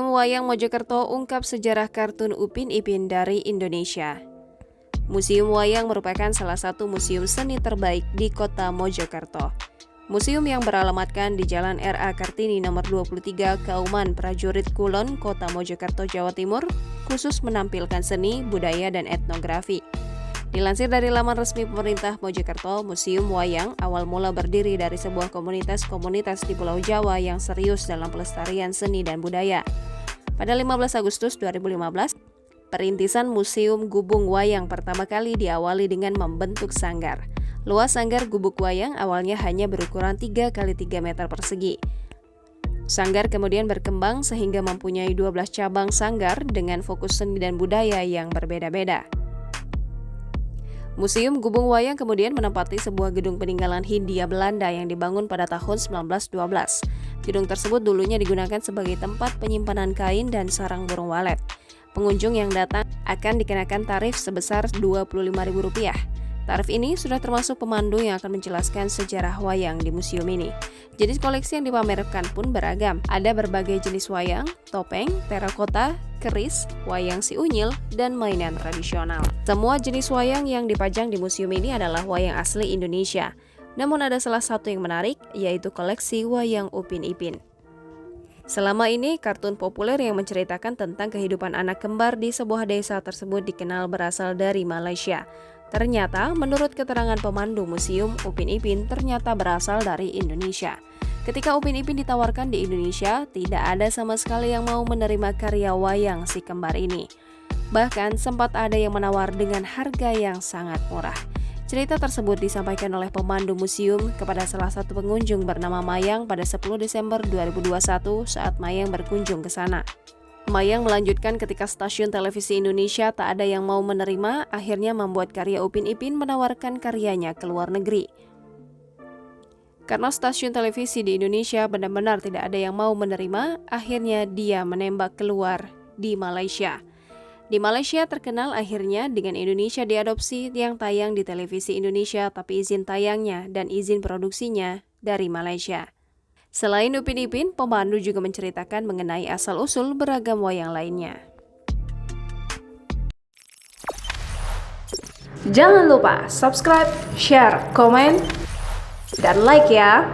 Wayang Mojokerto ungkap sejarah kartun Upin Ipin dari Indonesia. Museum Wayang merupakan salah satu museum seni terbaik di kota Mojokerto. Museum yang beralamatkan di Jalan R.A. Kartini nomor 23 Kauman Prajurit Kulon, Kota Mojokerto, Jawa Timur, khusus menampilkan seni, budaya, dan etnografi. Dilansir dari laman resmi pemerintah Mojokerto, Museum Wayang awal mula berdiri dari sebuah komunitas di Pulau Jawa yang serius dalam pelestarian seni dan budaya. Pada 15 Agustus 2015, perintisan Museum Gubuk Wayang pertama kali diawali dengan membentuk sanggar. Luas sanggar Gubuk Wayang awalnya hanya berukuran 3 x 3 meter persegi. Sanggar kemudian berkembang sehingga mempunyai 12 cabang sanggar dengan fokus seni dan budaya yang berbeda-beda. Museum Gubuk Wayang kemudian menempati sebuah gedung peninggalan Hindia Belanda yang dibangun pada tahun 1912. Gedung tersebut dulunya digunakan sebagai tempat penyimpanan kain dan sarang burung walet. Pengunjung yang datang akan dikenakan tarif sebesar Rp25.000. Tarif ini sudah termasuk pemandu yang akan menjelaskan sejarah wayang di museum ini. Jenis koleksi yang dipamerkan pun beragam. Ada berbagai jenis wayang, topeng, terakota, keris, wayang si unyil, dan mainan tradisional. Semua jenis wayang yang dipajang di museum ini adalah wayang asli Indonesia. Namun ada salah satu yang menarik, yaitu koleksi wayang Upin Ipin. Selama ini, kartun populer yang menceritakan tentang kehidupan anak kembar di sebuah desa tersebut dikenal berasal dari Malaysia. Ternyata, menurut keterangan pemandu museum, Upin Ipin ternyata berasal dari Indonesia. Ketika Upin Ipin ditawarkan di Indonesia, tidak ada sama sekali yang mau menerima karya wayang si kembar ini. Bahkan sempat ada yang menawar dengan harga yang sangat murah. Cerita tersebut disampaikan oleh pemandu museum kepada salah satu pengunjung bernama Mayang pada 10 Desember 2021 saat Mayang berkunjung ke sana. Mayang melanjutkan ketika stasiun televisi Indonesia tak ada yang mau menerima, akhirnya membuat karya Upin Ipin menawarkan karyanya ke luar negeri. Karena stasiun televisi di Indonesia benar-benar tidak ada yang mau menerima, akhirnya dia menembak keluar di Malaysia. Di Malaysia terkenal akhirnya dengan Indonesia diadopsi yang tayang di televisi Indonesia tapi izin tayangnya dan izin produksinya dari Malaysia. Selain Upin Ipin, pemandu juga menceritakan mengenai asal-usul beragam wayang lainnya. Jangan lupa subscribe, share, komen, dan like ya!